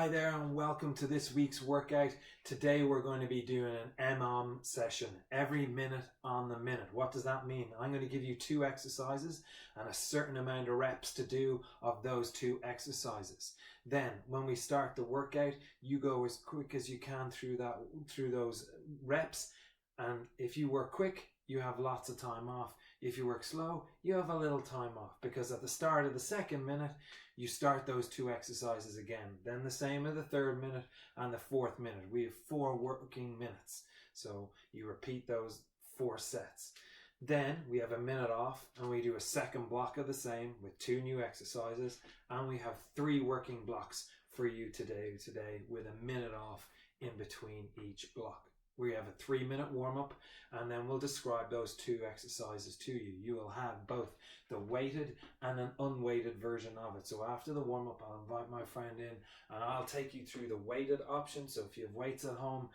Hi there and welcome to this week's workout. Today we're going to be doing an MM session, every minute on the minute. What does that mean? I'm going to give you 2 exercises and a certain amount of reps to do of those 2 exercises. Then when we start the workout, you go as quick as you can through those reps, and if you work quick, you have lots of time off. If you work slow, you have a little time off, because at the start of the second minute, you start those 2 exercises again. Then the same at the 3rd minute and the 4th minute. We have 4 working minutes. So you repeat those 4 sets. Then we have a minute off and we do a second block of the same with 2 new exercises. And we have 3 working blocks for you today with a minute off in between each block. We have a 3-minute warm-up, and then we'll describe those 2 exercises to you. You will have both the weighted and an unweighted version of it. So after the warm-up, I'll invite my friend in and I'll take you through the weighted option. So if you have weights at home,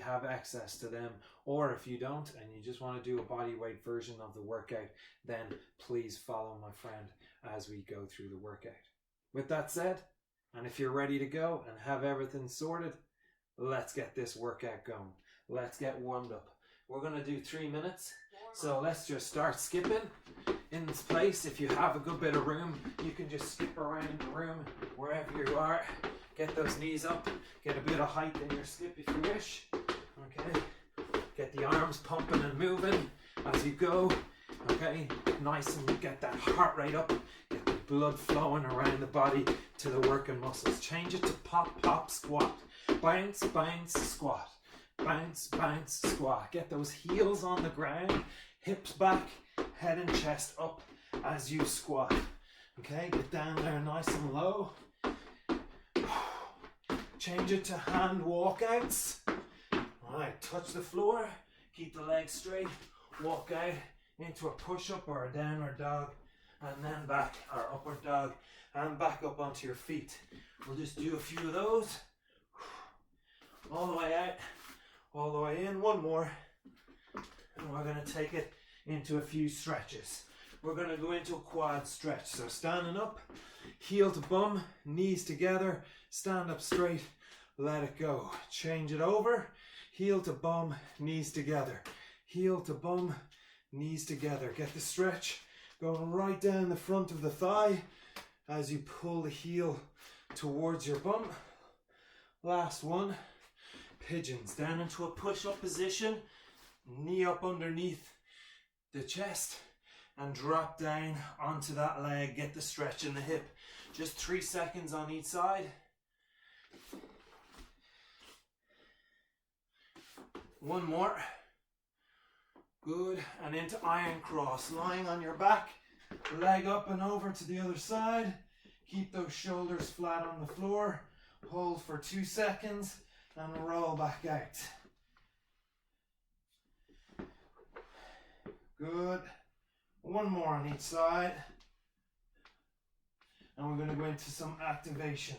have access to them. Or if you don't and you just want to do a body weight version of the workout, then please follow my friend as we go through the workout. With that said, and if you're ready to go and have everything sorted, let's get this workout going. Let's get warmed up. We're going to do 3 minutes. So let's just start skipping in this place. If you have a good bit of room, you can just skip around the room wherever you are. Get those knees up. Get a bit of height in your skip if you wish. Okay. Get the arms pumping and moving as you go. Okay. Nice, and get that heart rate up. Get the blood flowing around the body to the working muscles. Change it to pop, pop, squat. Bounce, bounce, squat. Bounce, bounce, squat. Get those heels on the ground, hips back, head and chest up as you squat. Okay, get down there nice and low. Change it to hand walkouts. Alright, touch the floor, keep the legs straight, walk out into a push-up or a downward dog, and then back, or upward dog, and back up onto your feet. We'll just do a few of those. All the way out. All the way in, 1 more, and we're going to take it into a few stretches. We're going to go into a quad stretch. So standing up, heel to bum, knees together, stand up straight, let it go. Change it over, heel to bum, knees together. Heel to bum, knees together. Get the stretch going right down the front of the thigh as you pull the heel towards your bum. Last one. Pigeons, down into a push-up position, knee up underneath the chest and drop down onto that leg. Get the stretch in the hip. Just 3 seconds on each side. 1 more. Good, and into iron cross, lying on your back, leg up and over to the other side. Keep those shoulders flat on the floor. Hold for 2 seconds. And roll back out. Good. 1 more on each side. And we're going to go into some activation.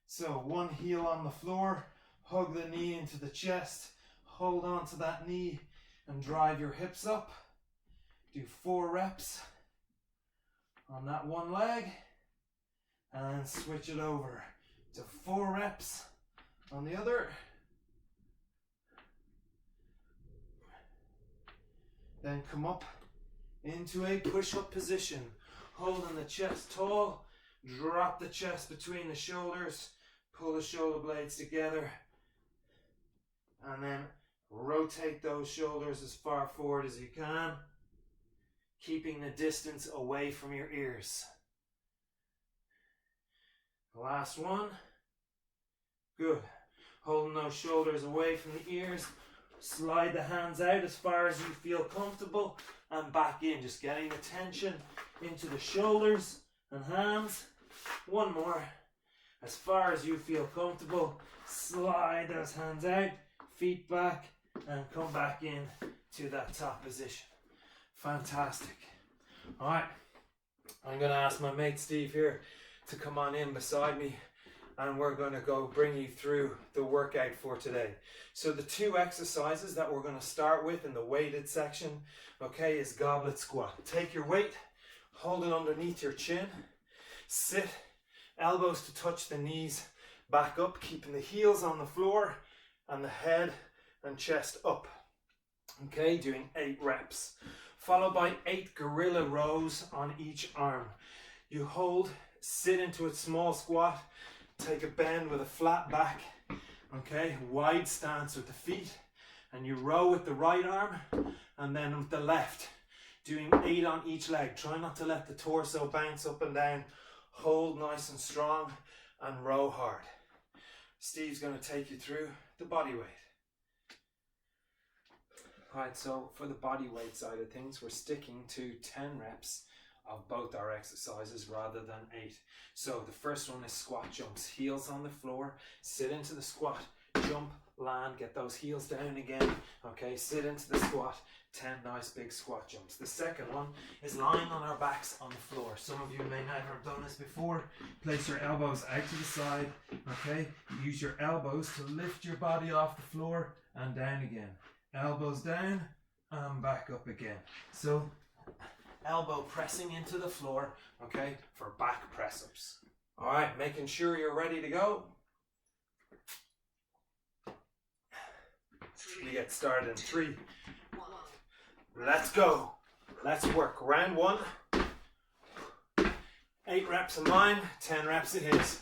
So 1 heel on the floor, hug the knee into the chest, hold on to that knee and drive your hips up. Do 4 reps on that 1 leg and then switch it over to 4 reps on the other. Then come up into a push-up position, holding the chest tall, drop the chest between the shoulders, pull the shoulder blades together, and then rotate those shoulders as far forward as you can, keeping the distance away from your ears. Last one. Good. Holding those shoulders away from the ears. Slide the hands out as far as you feel comfortable and back in. Just getting the tension into the shoulders and hands. 1 more. As far as you feel comfortable. Slide those hands out, feet back, and come back in to that top position. Fantastic. Alright. I'm going to ask my mate Steve here to come on in beside me, and we're going to go bring you through the workout for today. So the 2 exercises that we're going to start with in the weighted section, okay, is goblet squat. Take your weight, hold it underneath your chin, sit, elbows to touch the knees, Back up, keeping the heels on the floor and the head and chest up. Okay, doing 8 reps. Followed by 8 gorilla rows on each arm. You hold, sit into a small squat, take a bend with a flat back. Okay, wide stance with the feet. And you row with the right arm and then with the left. Doing 8 on each leg. Try not to let the torso bounce up and down. Hold nice and strong and row hard. Steve's going to take you through the body weight. Alright, so for the body weight side of things, we're sticking to 10 reps of both our exercises rather than 8. So the first one is squat jumps. Heels on the floor, sit into the squat, jump, land, get those heels down again. Okay, sit into the squat, 10 nice big squat jumps. The second one is lying on our backs on the floor. Some of you may never have done this before. Place your elbows out to the side. Okay, use your elbows to lift your body off the floor and down again. Elbows down and back up again. So elbow pressing into the floor, okay, for back press ups. All right, making sure you're ready to go. We get started in 3. Let's go. Let's work. Round 1. 8 reps of mine, 10 reps of his.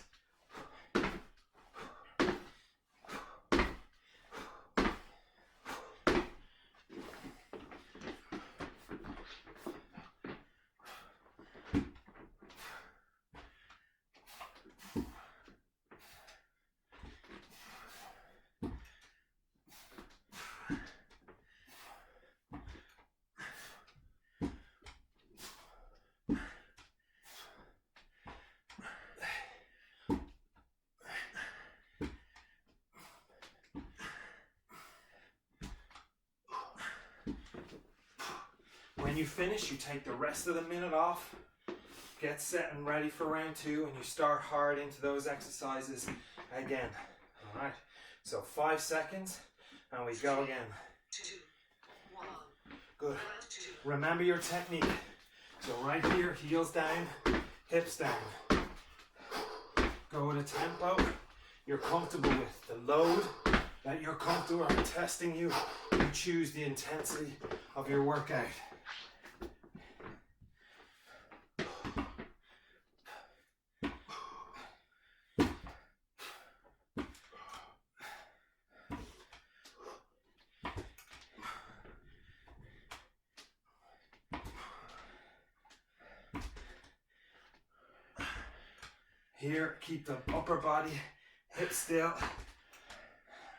When you finish, you take the rest of the minute off, get set and ready for round 2, and you start hard into those exercises again. All right, so 5 seconds, and we go again. 2, 1. Good. Remember your technique. So right here, heels down, hips down. Go at a tempo you're comfortable with. The load that you're comfortable with. I'm testing you. You choose the intensity of your workout. Here, keep the upper body hip still,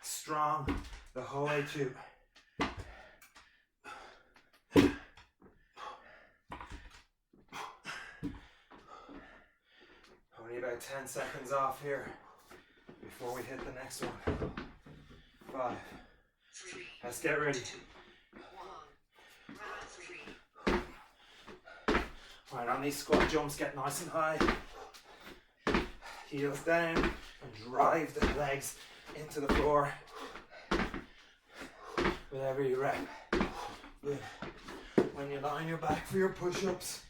strong the whole way too. Only about 10 seconds off here before we hit the next one. 5. 3. Let's get ready. 2, 1. Round 3. Alright, on these squat jumps, get nice and high. Heels down and drive the legs into the floor with every rep. Good. When you lie on your back for your push-ups,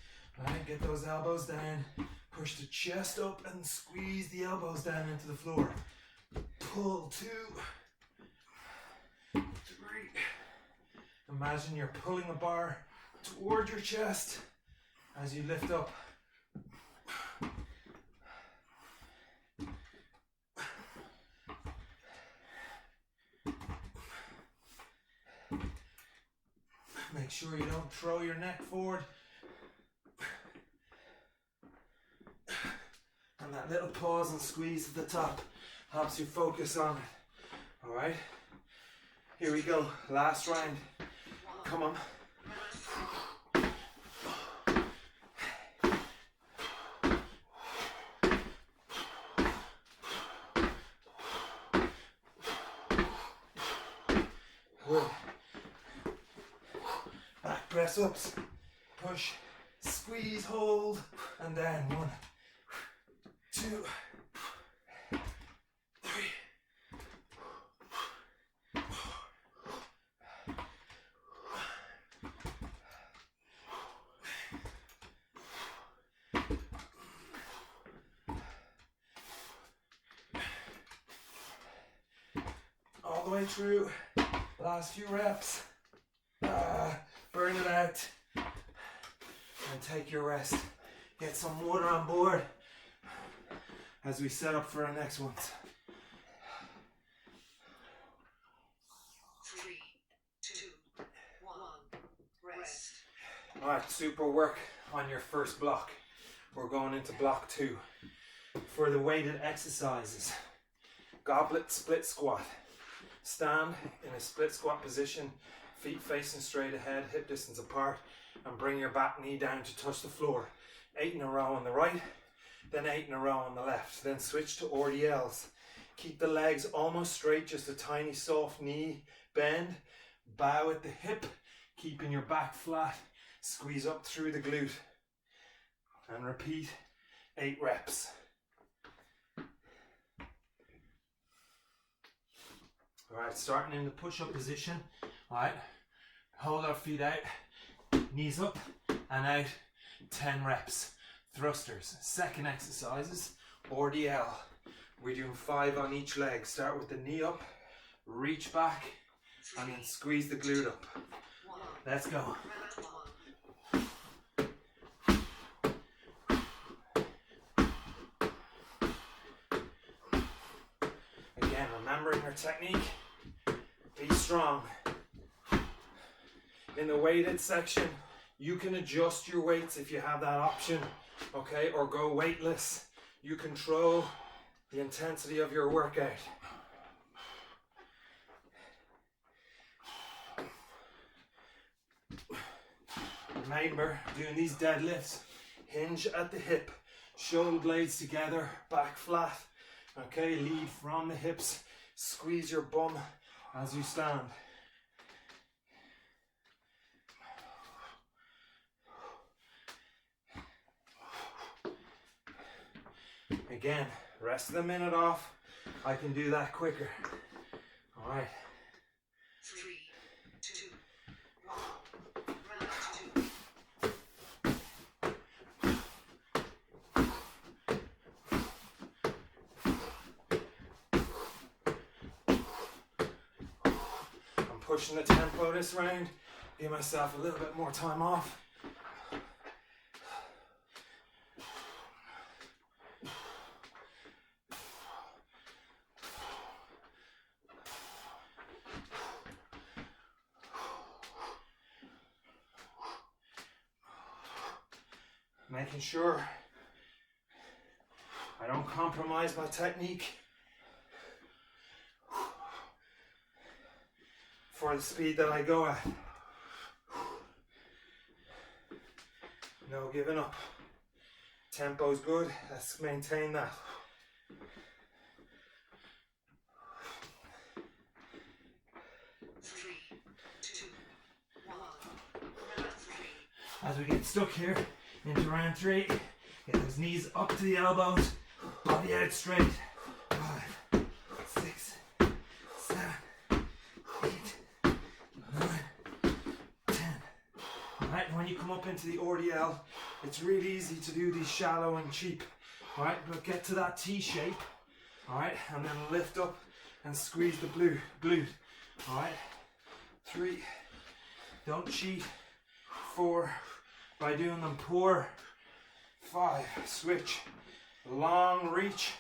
right, get those elbows down, push the chest up and squeeze the elbows down into the floor. Pull 2, 3. Imagine you're pulling a bar toward your chest as you lift up. Make sure you don't throw your neck forward. And that little pause and squeeze at the top helps you focus on it. Alright? Here we go. Last round. Come on. Good. Back press ups. Push, squeeze, hold, and down. 1, 2, 3. the way through. Last few reps. Burn it out. And take your rest. Get some water on board as we set up for our next ones. 3, 2, 1. Rest. Alright, super work on your first block. We're going into block 2. For the weighted exercises, goblet split squat. Stand in a split squat position, feet facing straight ahead, hip distance apart, and bring your back knee down to touch the floor. 8 in a row on the right, then 8 in a row on the left. Then switch to RDLs. Keep the legs almost straight, just a tiny soft knee bend. Bow at the hip, keeping your back flat. Squeeze up through the glute. And repeat 8 reps. Alright, starting in the push-up position. Alright, hold our feet out, knees up and out, 10 reps. Thrusters. Second exercises, RDL. We're doing 5 on each leg. Start with the knee up, reach back, and then squeeze the glute up. Let's go. Again, remembering our technique. Be strong. In the weighted section, you can adjust your weights if you have that option, okay, or go weightless. You control the intensity of your workout. Remember, doing these deadlifts, hinge at the hip, shoulder blades together, back flat, okay, lead from the hips, squeeze your bum as you stand. Again, rest of the minute off. I can do that quicker. All right. 3, 2, 1. Round 2. I'm pushing the tempo this round. Give myself a little bit more time off. Making sure I don't compromise my technique for the speed that I go at. No giving up. Tempo's good. Let's maintain that. Three, two, one. Round 3. As we get stuck here into round 3, get those knees up to the elbows, body out straight. 5, 6, 7, 8, 9, 10. Alright, when you come up into the RDL, it's really easy to do these shallow and cheap. Alright, but get to that T shape. Alright, and then lift up and squeeze the glute. Alright, 3, don't cheat. 4, by doing them poor. 5, switch, long reach,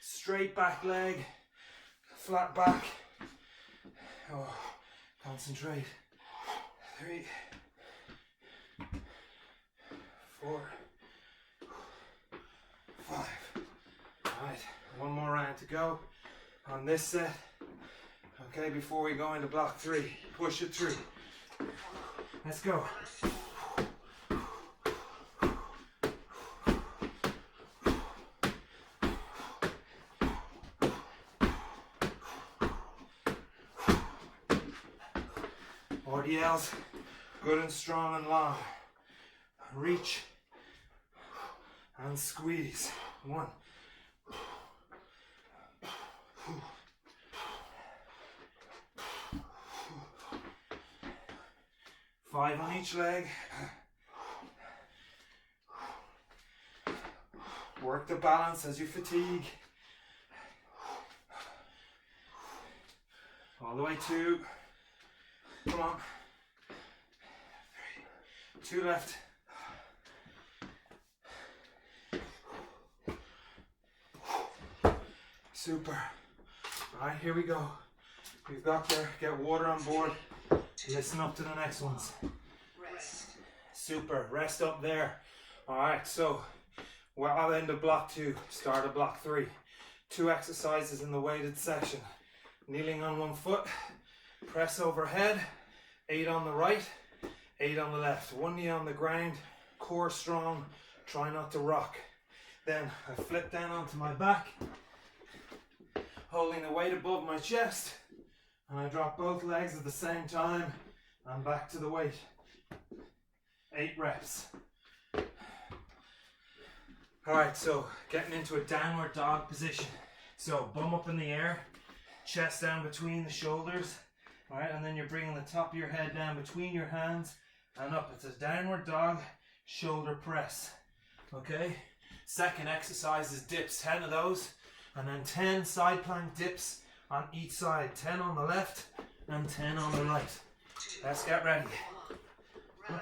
straight back leg, flat back. Oh, concentrate. 3, 4, 5. Alright, one more round to go on this set. Okay, before we go into block 3, push it through. Let's go. RDLs, good and strong and long. Reach and squeeze. 1. 5 on each leg. Work the balance as you fatigue. All the way, 2. Come on. 2 left. Super. Alright, here we go. We've got there. Get water on board. Listen up to the next ones. Rest. Super. Rest up there. Alright, so I'll end of block 2. Start of block 3. 2 exercises in the weighted section. Kneeling on 1 foot. Press overhead. 8 on the right. 8 on the left. 1 knee on the ground. Core strong. Try not to rock. Then I flip down onto my back, holding the weight above my chest, and I drop both legs at the same time and back to the weight. 8 reps. Alright, so getting into a downward dog position. So bum up in the air, chest down between the shoulders, alright, and then you're bringing the top of your head down between your hands and up. It's a downward dog shoulder press. Okay? Second exercise is dips, 10 of those. And then 10 side plank dips on each side. 10 on the left and 10 on the right. Let's get ready. Round 1.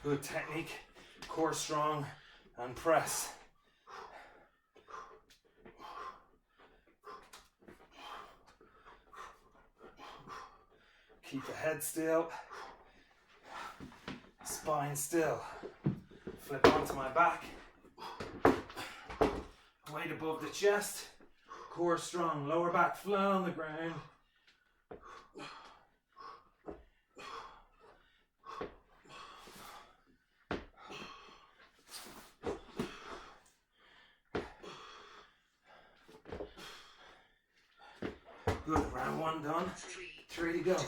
Good technique, core strong, and press. Keep the head still, spine still. Flip onto my back, weight above the chest, core strong, lower back flat on the ground. Good, round 1 done. 3 to go. Now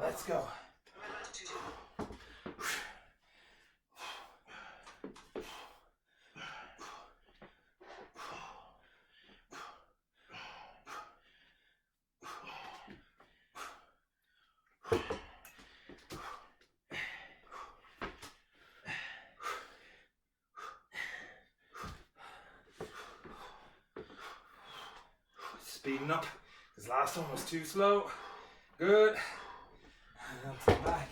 let's go. Round 2. Speeding up, because last one was too slow. Good. And up to the back.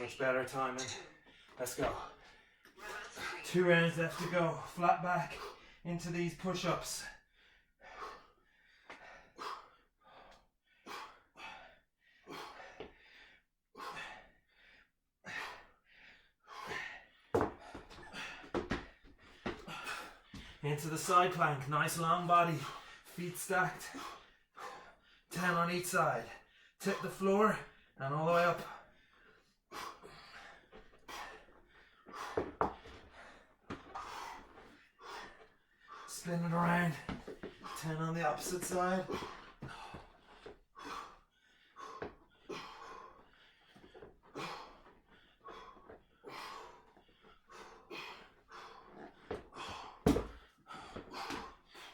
Much better timing. Let's go. 2 rounds left to go. Flat back into these push-ups. Into the side plank. Nice long body. Feet stacked. 10 on each side. Tip the floor and all the way up. Spin it around. 10 on the opposite side.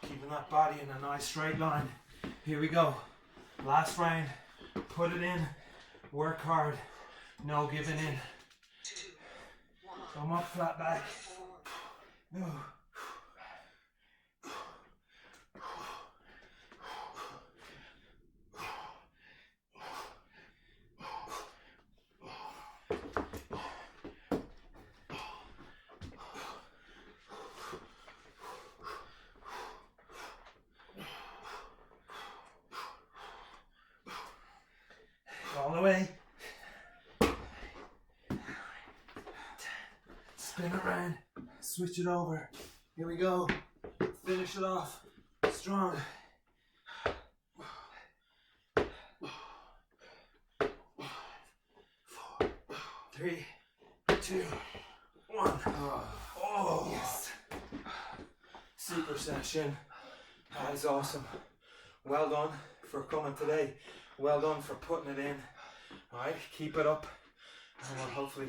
Keeping that body in a nice straight line. Here we go. Last round. Put it in. Work hard. No giving in. 2, 1. Come up, flat back. 4. No. All the way. Spin it around. Switch it over. Here we go. Finish it off. Strong. 3, 2, 1. Oh, yes. Super session. That is awesome. Well done for coming today. Well done for putting it in. Alright, keep it up. And we'll hopefully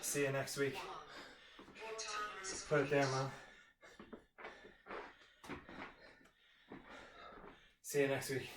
see you next week. Put it there, man. See you next week.